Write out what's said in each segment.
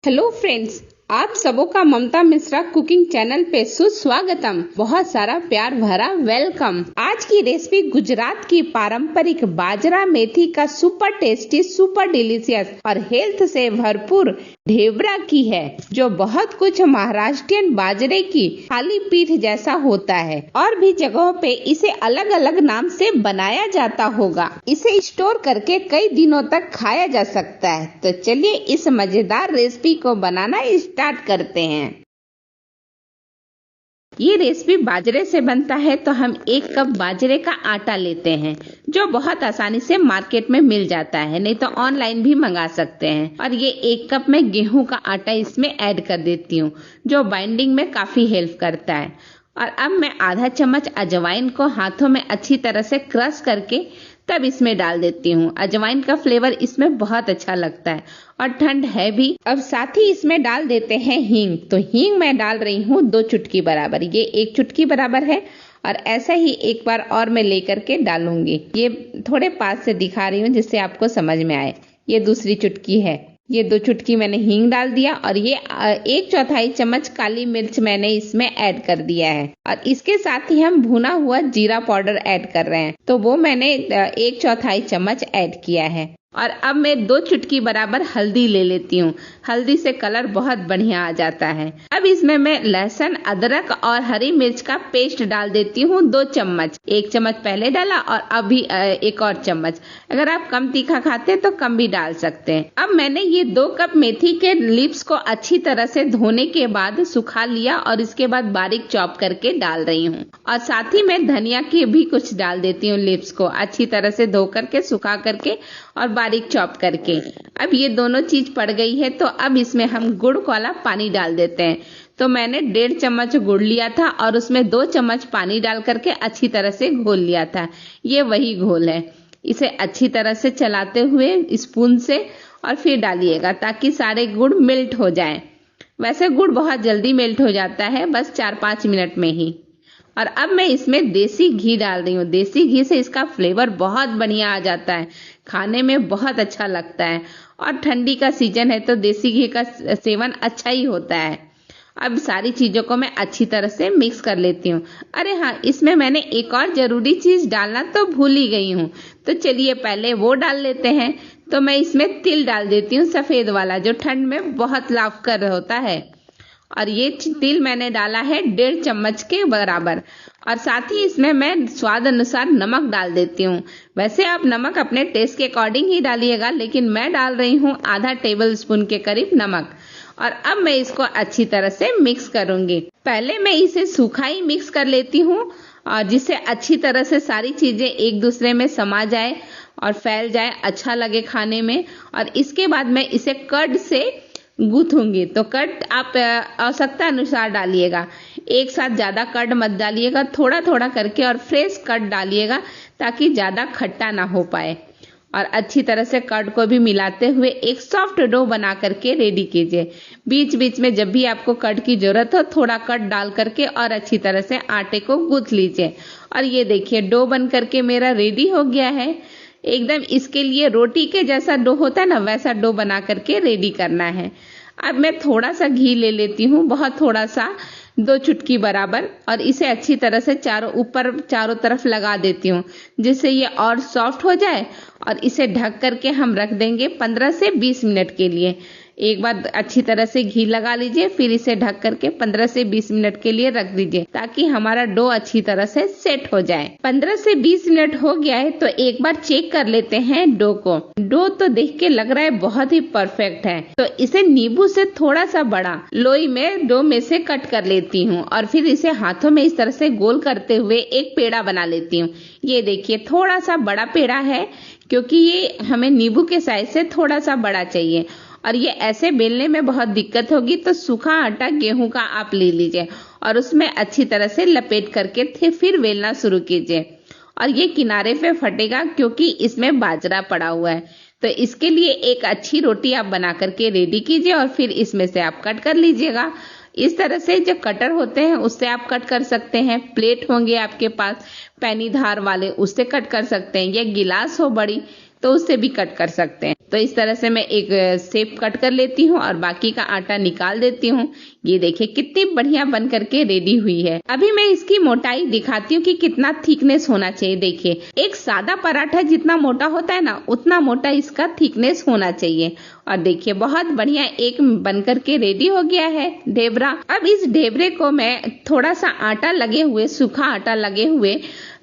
Hello friends, आप सबों का ममता मिश्रा कुकिंग चैनल पे सुस्वागतम। बहुत सारा प्यार भरा वेलकम। आज की रेसिपी गुजरात की पारंपरिक बाजरा मेथी का सुपर टेस्टी, सुपर डिलीशियस और हेल्थ से भरपूर ढेबरा की है, जो बहुत कुछ महाराष्ट्रियन बाजरे की खाली पीठ जैसा होता है। और भी जगहों पे इसे अलग अलग नाम से बनाया जाता होगा। इसे स्टोर करके कई दिनों तक खाया जा सकता है। तो चलिए इस मजेदार रेसिपी को बनाना स्टार्ट करते हैं। ये रेसिपी बाजरे से बनता है, तो हम 1 कप बाजरे का आटा लेते हैं, जो बहुत आसानी से मार्केट में मिल जाता है, नहीं तो ऑनलाइन भी मंगा सकते हैं। और ये 1 कप में गेहूं का आटा इसमें ऐड कर देती हूँ, जो बाइंडिंग में काफी हेल्प करता है। और अब मैं आधा चम्मच अजवाइन को हाथों में अच्छी तरह से क्रश करके तब इसमें डाल देती हूँ। अजवाइन का फ्लेवर इसमें बहुत अच्छा लगता है और ठंड है भी। अब साथ ही इसमें डाल देते हैं हींग। तो हींग मैं डाल रही हूँ 2 चुटकी बराबर, ये 1 चुटकी बराबर है। और ऐसा ही एक बार और मैं लेकर के डालूंगी। ये थोड़े पास से दिखा रही हूँ जिससे आपको समझ में आए। ये दूसरी चुटकी है, ये 2 चुटकी मैंने हींग डाल दिया। और ये 1/4 चम्मच काली मिर्च मैंने इसमें ऐड कर दिया है। और इसके साथ ही हम भुना हुआ जीरा पाउडर ऐड कर रहे हैं, तो वो मैंने 1/4 चम्मच ऐड किया है। और अब मैं 2 चुटकी बराबर हल्दी ले लेती हूँ। हल्दी से कलर बहुत बढ़िया आ जाता है। अब इसमें मैं लहसुन, अदरक और हरी मिर्च का पेस्ट डाल देती हूँ 2 चम्मच। 1 चम्मच पहले डाला और अभी 1 और चम्मच। अगर आप कम तीखा खाते हैं तो कम भी डाल सकते हैं। अब मैंने ये 2 कप मेथी के लीव्स को अच्छी तरह से धोने के बाद सुखा लिया और इसके बाद बारीक चॉप करके डाल रही हूँ। और साथ ही मैं धनिया की भी कुछ डाल देती हूँ, लीव्स को अच्छी तरह से धो करके, सुखा करके और बारीक चॉप करके। अब ये दोनों चीज पड़ गई है, तो अब इसमें हम गुड़ वाला पानी डाल देते हैं। तो मैंने 1.5 चम्मच गुड़ लिया था और उसमें 2 चम्मच पानी डाल करके अच्छी तरह से घोल लिया था। ये वही घोल है। इसे अच्छी तरह से चलाते हुए स्पून से और फिर डालिएगा, ताकि सारे गुड़ मेल्ट हो जाए। वैसे गुड़ बहुत जल्दी मेल्ट हो जाता है, बस 4-5 मिनट में ही। और अब मैं इसमें देसी घी डाल रही हूँ। देसी घी से इसका फ्लेवर बहुत बढ़िया आ जाता है, खाने में बहुत अच्छा लगता है। और ठंडी का सीजन है तो देसी घी का सेवन अच्छा ही होता है। अब सारी चीजों को मैं अच्छी तरह से मिक्स कर लेती हूँ। अरे हाँ, इसमें मैंने एक और जरूरी चीज डालना तो भूल ही गई हूँ, तो चलिए पहले वो डाल लेते हैं। तो मैं इसमें तिल डाल देती हूँ, सफेद वाला, जो ठंड में बहुत लाभकर होता है। और ये तिल मैंने डाला है 1.5 चम्मच के बराबर। और साथ ही इसमें मैं स्वाद अनुसार नमक डाल देती हूँ। वैसे आप नमक अपने टेस्ट के अकॉर्डिंग ही डालिएगा, लेकिन मैं डाल रही हूँ आधा टेबल स्पून के करीब नमक। और अब मैं इसको अच्छी तरह से मिक्स करूंगी। पहले मैं इसे सूखा ही मिक्स कर लेती हूँ, और जिससे अच्छी तरह से सारी चीजें एक दूसरे में समा जाए और फैल जाए, अच्छा लगे खाने में। और इसके बाद मैं इसे कर्ड से गूंथूंगी। तो कर्ड आप आवश्यकता अनुसार डालिएगा, एक साथ ज्यादा कर्ड मत डालिएगा, थोड़ा थोड़ा करके और फ्रेश कर्ड डालिएगा, ताकि ज्यादा खट्टा ना हो पाए। और अच्छी तरह से कर्ड को भी मिलाते हुए एक सॉफ्ट डो बना करके रेडी कीजिए। बीच बीच में जब भी आपको कर्ड की जरूरत हो, थोड़ा कर्ड डाल करके और अच्छी तरह से आटे को गूंथ लीजिए। और ये देखिए डो बन करके मेरा रेडी हो गया है एकदम। इसके लिए रोटी के जैसा डो होता है ना, वैसा डो बना करके रेडी करना है। अब मैं थोड़ा सा घी ले लेती हूँ, बहुत थोड़ा सा, 2 चुटकी बराबर। और इसे अच्छी तरह से चारों तरफ लगा देती हूँ, जिससे ये और सॉफ्ट हो जाए। और इसे ढक करके हम रख देंगे 15 से 20 मिनट के लिए। एक बार अच्छी तरह से घी लगा लीजिए, फिर इसे ढक करके 15 से 20 मिनट के लिए रख दीजिए, ताकि हमारा डो अच्छी तरह से सेट हो जाए। 15 से 20 मिनट हो गया है, तो एक बार चेक कर लेते हैं डो को। डो तो देख के लग रहा है बहुत ही परफेक्ट है। तो इसे नींबू से थोड़ा सा बड़ा लोई में डो में से कट कर लेती हूँ, और फिर इसे हाथों में इस तरह से गोल करते हुए एक पेड़ा बना लेती हूँ। ये देखिए थोड़ा सा बड़ा पेड़ा है, क्योंकि ये हमें नींबू के साइज से थोड़ा सा बड़ा चाहिए। और ये ऐसे बेलने में बहुत दिक्कत होगी, तो सूखा आटा गेहूं का आप ले लीजिए और उसमें अच्छी तरह से लपेट करके फिर बेलना शुरू कीजिए। और ये किनारे पे फटेगा, क्योंकि इसमें बाजरा पड़ा हुआ है। तो इसके लिए एक अच्छी रोटी आप बना करके रेडी कीजिए, और फिर इसमें से आप कट कर लीजिएगा। इस तरह से जो कटर होते हैं उससे आप कट कर सकते हैं। प्लेट होंगे आपके पास पैनी धार वाले, उससे कट कर सकते हैं। या गिलास हो बड़ी, तो उससे भी कट कर सकते हैं। तो इस तरह से मैं एक शेप कट कर लेती हूँ और बाकी का आटा निकाल देती हूँ। ये देखिए कितनी बढ़िया बन करके रेडी हुई है। अभी मैं इसकी मोटाई दिखाती हूँ कि कितना थिकनेस होना चाहिए। देखिए एक सादा पराठा जितना मोटा होता है ना, उतना मोटा इसका थिकनेस होना चाहिए। और देखिए बहुत बढ़िया एक बन करके रेडी हो गया है ढेबरा। अब इस ढेबरे को मैं थोड़ा सा आटा लगे हुए, सूखा आटा लगे हुए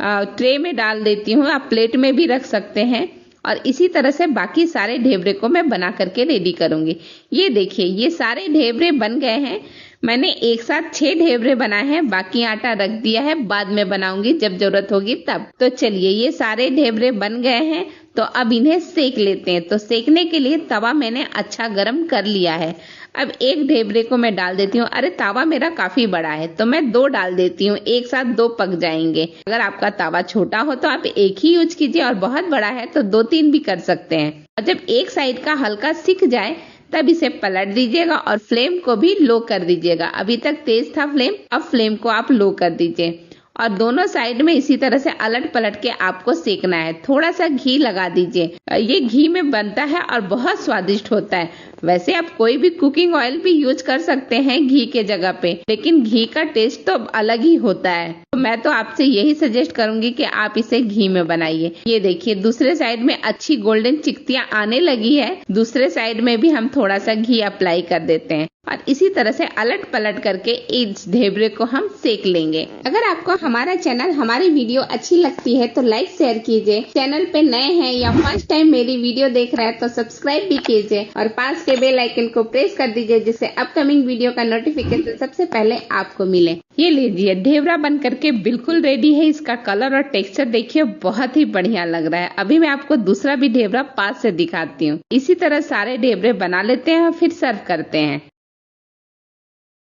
ट्रे में डाल देती हूँ। आप प्लेट में भी रख सकते हैं और इसी तरह से बाकी सारे ढेबरे को मैं बना करके रेडी करूंगी। ये देखिए ये सारे ढेबरे बन गए हैं। मैंने एक साथ 6 ढेबरे बनाए हैं, बाकी आटा रख दिया है, बाद में बनाऊंगी जब जरूरत होगी तब। तो चलिए ये सारे ढेबरे बन गए हैं, तो अब इन्हें सेक लेते हैं। तो सेकने के लिए तवा मैंने अच्छा गर्म कर लिया है। अब एक ढेबरे को मैं डाल देती हूँ। अरे तावा मेरा काफी बड़ा है तो मैं 2 डाल देती हूँ, एक साथ 2 पक जाएंगे। अगर आपका तावा छोटा हो तो आप एक ही यूज कीजिए और बहुत बड़ा है तो 2-3 भी कर सकते हैं। और जब एक साइड का हल्का सिक जाए तब इसे पलट दीजिएगा और फ्लेम को भी लो कर दीजिएगा। अभी तक तेज था फ्लेम, अब फ्लेम को आप लो कर दीजिए और दोनों साइड में इसी तरह से अलट पलट के आपको सेकना है। थोड़ा सा घी लगा दीजिए। ये घी में बनता है और बहुत स्वादिष्ट होता है। वैसे आप कोई भी कुकिंग ऑयल भी यूज कर सकते हैं घी के जगह पे, लेकिन घी का टेस्ट तो अलग ही होता है। तो मैं तो आपसे यही सजेस्ट करूंगी कि आप इसे घी में बनाइए। ये देखिए दूसरे साइड में अच्छी गोल्डन चिकतियां आने लगी है। दूसरे साइड में भी हम थोड़ा सा घी अप्लाई कर देते हैं और इसी तरह से अलट पलट करके इस ढेबरे को हम सेक लेंगे। अगर आपको हमारा चैनल, हमारी वीडियो अच्छी लगती है तो लाइक शेयर कीजिए। चैनल पे नए हैं या फर्स्ट टाइम मेरी वीडियो देख रहे हैं तो सब्सक्राइब भी कीजिए और पास के बेल आइकन को प्रेस कर दीजिए, जिससे अपकमिंग वीडियो का नोटिफिकेशन सबसे पहले आपको मिले। ये लीजिए ढेबरा बन करके बिल्कुल रेडी है। इसका कलर और टेक्सचर देखिए बहुत ही बढ़िया लग रहा है। अभी मैं आपको दूसरा भी ढेबरा पास से दिखाती हूँ। इसी तरह सारे ढेबरे बना लेते हैं और फिर सर्व करते हैं।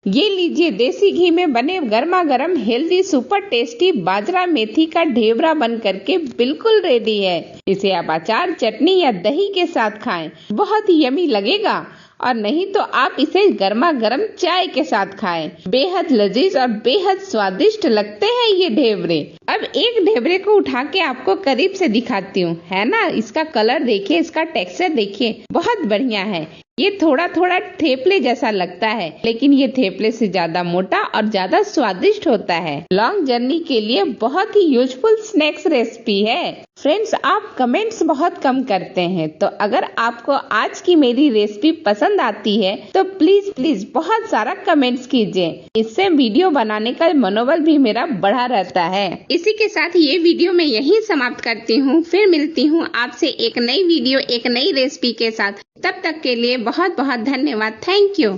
ये लीजिए देसी घी में बने गर्मा गर्म हेल्दी सुपर टेस्टी बाजरा मेथी का ढेबरा बन करके बिल्कुल रेडी है। इसे आप अचार, चटनी या दही के साथ खाएं, बहुत ही यमी लगेगा। और नहीं तो आप इसे गर्मा गर्म चाय के साथ खाएं। बेहद लजीज और बेहद स्वादिष्ट लगते हैं ये ढेबरे। अब एक ढेबरे को उठा के आपको करीब से दिखाती हूँ, है ना। इसका कलर देखिए, इसका टेक्सचर देखिए, बहुत बढ़िया है। ये थोड़ा थोड़ा थेपले जैसा लगता है, लेकिन ये थेपले से ज्यादा मोटा और ज्यादा स्वादिष्ट होता है। लॉन्ग जर्नी के लिए बहुत ही यूजफुल स्नैक्स रेसिपी है। फ्रेंड्स आप कमेंट्स बहुत कम करते हैं, तो अगर आपको आज की मेरी रेसिपी पसंद आती है तो प्लीज बहुत सारा कमेंट्स कीजिए। इससे वीडियो बनाने का मनोबल भी मेरा बढ़ा रहता है। इसी के साथ ये वीडियो मैं यहीं समाप्त करती हूँ। फिर मिलती हूँ आपसे एक नई वीडियो, एक नई रेसिपी के साथ। तब तक के लिए बहुत बहुत धन्यवाद। Thank you.